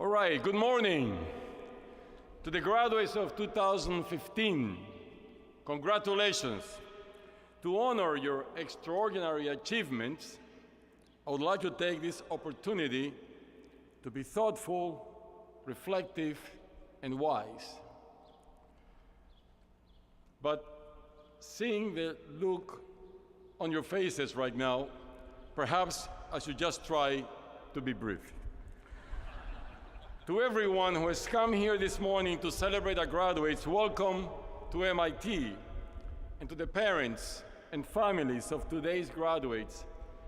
All right, good morning to the graduates of 2015. Congratulations. To honor your extraordinary achievements, I would like to take this opportunity to be thoughtful, reflective, and wise. But seeing the look on your faces right now, perhaps I should just try to be brief. To everyone who has come here this morning to celebrate our graduates, welcome to MIT. And to the parents and families of today's graduates,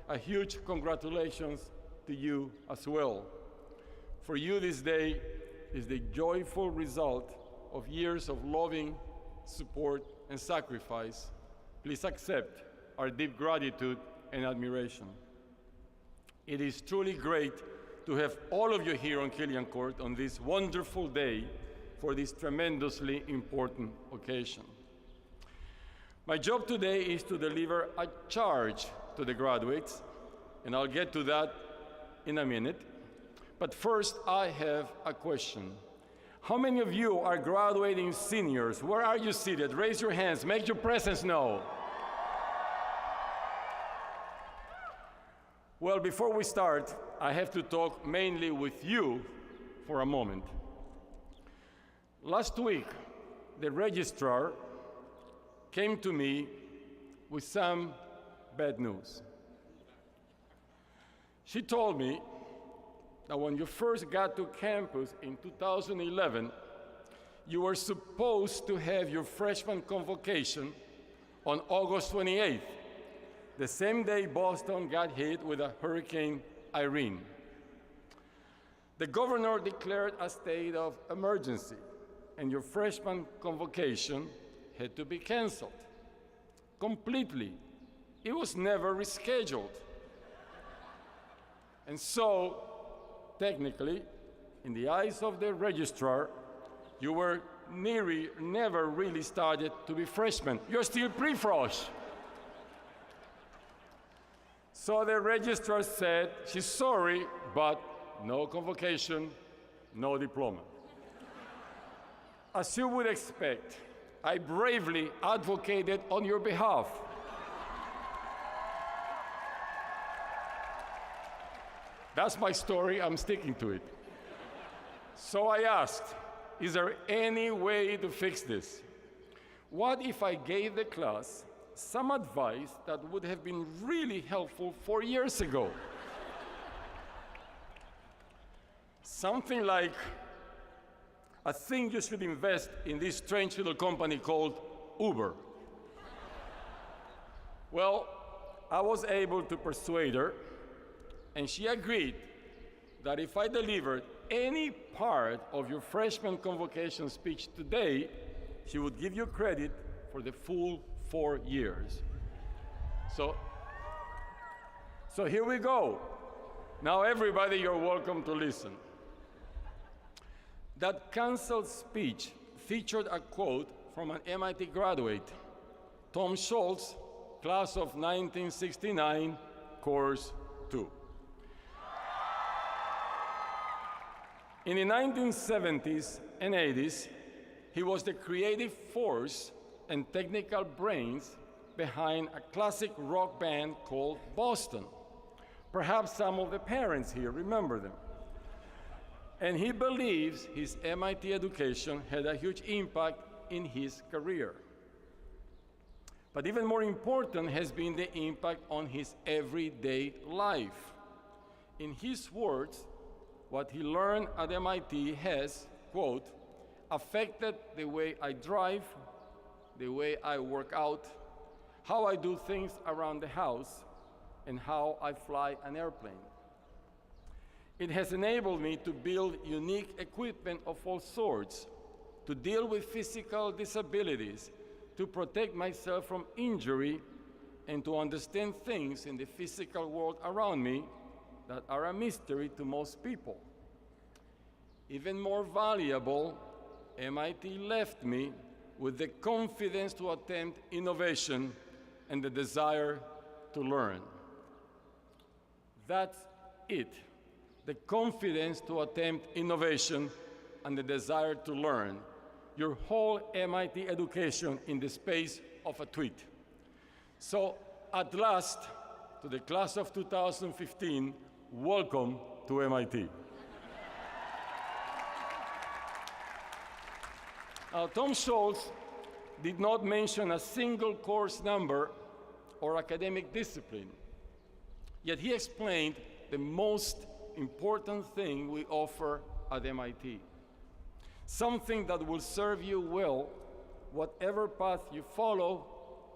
a huge congratulations to you as well. For you, this day is the joyful result of years of loving support and sacrifice. Please accept our deep gratitude and admiration. It is truly great to have all of you here on Killian Court on this wonderful day for this tremendously important occasion. My job today is to deliver a charge to the graduates, and I'll get to that in a minute. But first, I have a question. How many of you are graduating seniors? Where are you seated? Raise your hands, make your presence known. Well, before we start, I have to talk mainly with you for a moment. Last week, the registrar came to me with some bad news. She told me that when you first got to campus in 2011, you were supposed to have your freshman convocation on August 28th, the same day Boston got hit with a Hurricane Irene. The governor declared a state of emergency, and your freshman convocation had to be canceled completely. It was never rescheduled. And so, technically, in the eyes of the registrar, you were never really started to be freshmen. You're still pre-frosh. So the registrar said, she's sorry, but no convocation, no diploma. As you would expect, I bravely advocated on your behalf. That's my story, I'm sticking to it. So I asked, is there any way to fix this? What if I gave the class some advice that would have been really helpful 4 years ago? Something like, I think you should invest in this strange little company called Uber. Well, I was able to persuade her, and she agreed that if I delivered any part of your freshman convocation speech today, she would give you credit for the full 4 years. So here we go. Now everybody, you're welcome to listen. That canceled speech featured a quote from an MIT graduate, Tom Schultz, class of 1969, course 2. In the 1970s and 80s, he was the creative force and technical brains behind a classic rock band called Boston. Perhaps some of the parents here remember them. And he believes his MIT education had a huge impact in his career. But even more important has been the impact on his everyday life. In his words, what he learned at MIT has, quote, affected the way I drive, the way I work out, how I do things around the house, and how I fly an airplane. It has enabled me to build unique equipment of all sorts, to deal with physical disabilities, to protect myself from injury, and to understand things in the physical world around me that are a mystery to most people. Even more valuable, MIT left me with the confidence to attempt innovation and the desire to learn. That's it. the confidence to attempt innovation, and the desire to learn. Your whole MIT education in the space of a tweet. So, at last, to the class of 2015, welcome to MIT. Tom Schultz did not mention a single course number or academic discipline, yet he explained the most important thing we offer at MIT. Something that will serve you well, whatever path you follow,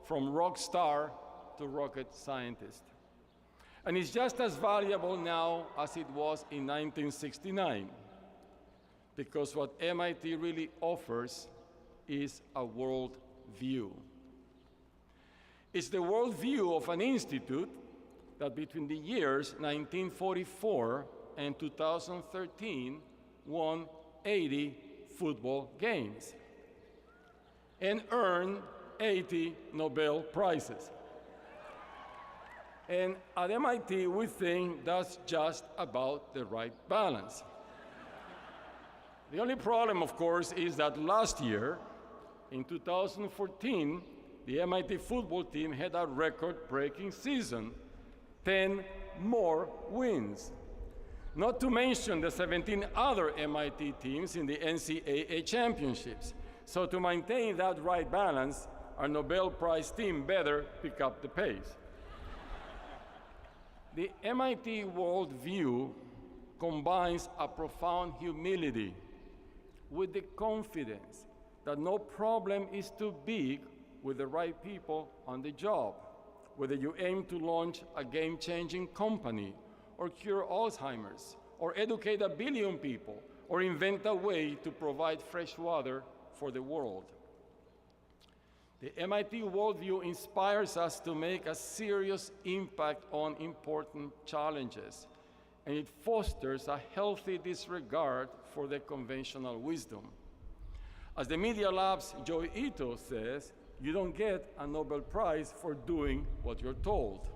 from rock star to rocket scientist. And it's just as valuable now as it was in 1969, because what MIT really offers is a world view. It's the world view of an institute that between the years 1944 and 2013 won 80 football games and earned 80 Nobel Prizes. And at MIT, we think that's just about the right balance. The only problem, of course, is that last year, in 2014, the MIT football team had a record-breaking season, 10 more wins. Not to mention the 17 other MIT teams in the NCAA championships. So to maintain that right balance, our Nobel Prize team better pick up the pace. The MIT worldview combines a profound humility with the confidence that no problem is too big with the right people on the job, whether you aim to launch a game-changing company, or cure Alzheimer's, or educate 1 billion people, or invent a way to provide fresh water for the world. The MIT worldview inspires us to make a serious impact on important challenges, and it fosters a healthy disregard for the conventional wisdom. As the Media Lab's Joy Ito says, you don't get a Nobel Prize for doing what you're told.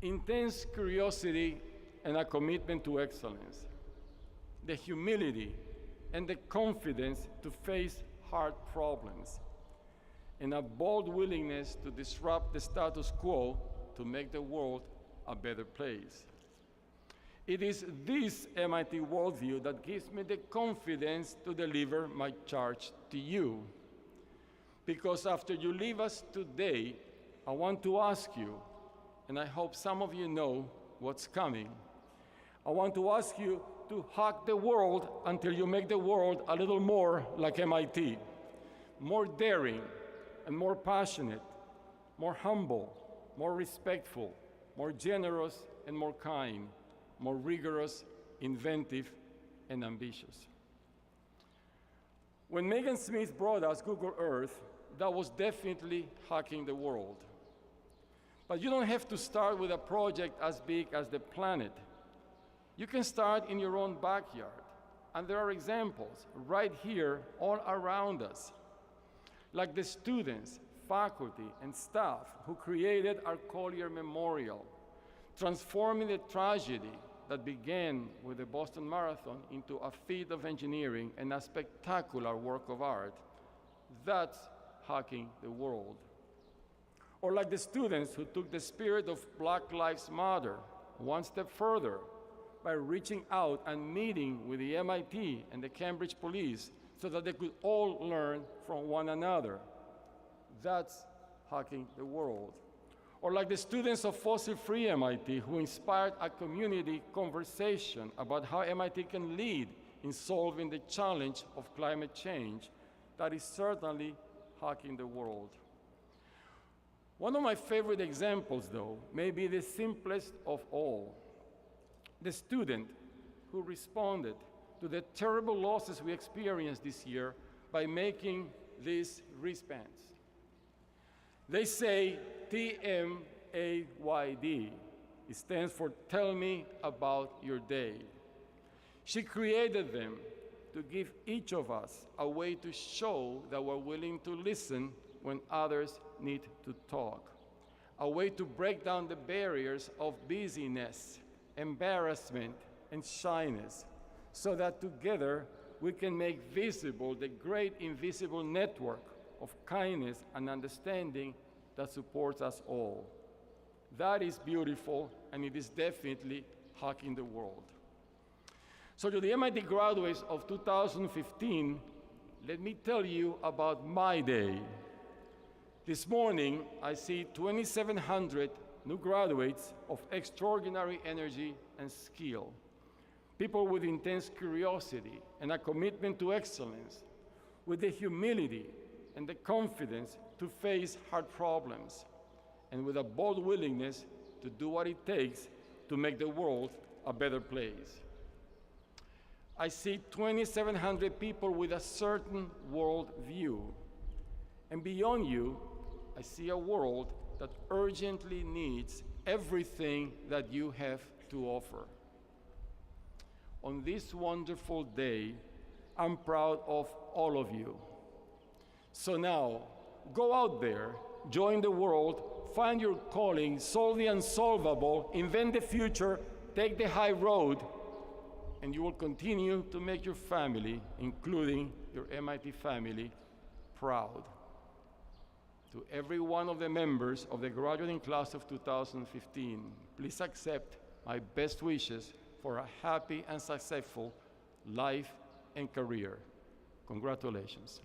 Intense curiosity and a commitment to excellence, the humility and the confidence to face hard problems, and a bold willingness to disrupt the status quo to make the world a better place. It is this MIT worldview that gives me the confidence to deliver my charge to you. Because after you leave us today, I want to ask you, and I hope some of you know what's coming. I want to ask you to hack the world until you make the world a little more like MIT, more daring and more passionate, more humble, more respectful, more generous and more kind, more rigorous, inventive, and ambitious. When Megan Smith brought us Google Earth, that was definitely hacking the world. But you don't have to start with a project as big as the planet. You can start in your own backyard. And there are examples right here all around us, like the students, faculty, and staff who created our Collier Memorial, transforming the tragedy that began with the Boston Marathon into a feat of engineering and a spectacular work of art. That's hacking the world. Or like the students who took the spirit of Black Lives Matter one step further by reaching out and meeting with the MIT and the Cambridge police so that they could all learn from one another. That's hacking the world. Or like the students of fossil-free MIT who inspired a community conversation about how MIT can lead in solving the challenge of climate change. That is certainly hacking the world. One of my favorite examples, though, may be the simplest of all. The student who responded to the terrible losses we experienced this year by making these wristbands. They say TMAYD. It stands for Tell Me About Your Day. She created them to give each of us a way to show that we're willing to listen when others need to talk, a way to break down the barriers of busyness embarrassment, and shyness, so that together we can make visible the great invisible network of kindness and understanding that supports us all. That is beautiful, and it is definitely hacking the world. So to the MIT graduates of 2015, let me tell you about my day. This morning, I see 2,700 new graduates of extraordinary energy and skill, people with intense curiosity and a commitment to excellence, with the humility and the confidence to face hard problems, and with a bold willingness to do what it takes to make the world a better place. I see 2,700 people with a certain worldview, and beyond you, I see a world that urgently needs everything that you have to offer. On this wonderful day, I'm proud of all of you. So now, go out there, join the world, find your calling, solve the unsolvable, invent the future, take the high road, and you will continue to make your family, including your MIT family, proud. To every one of the members of the graduating class of 2015, please accept my best wishes for a happy and successful life and career. Congratulations.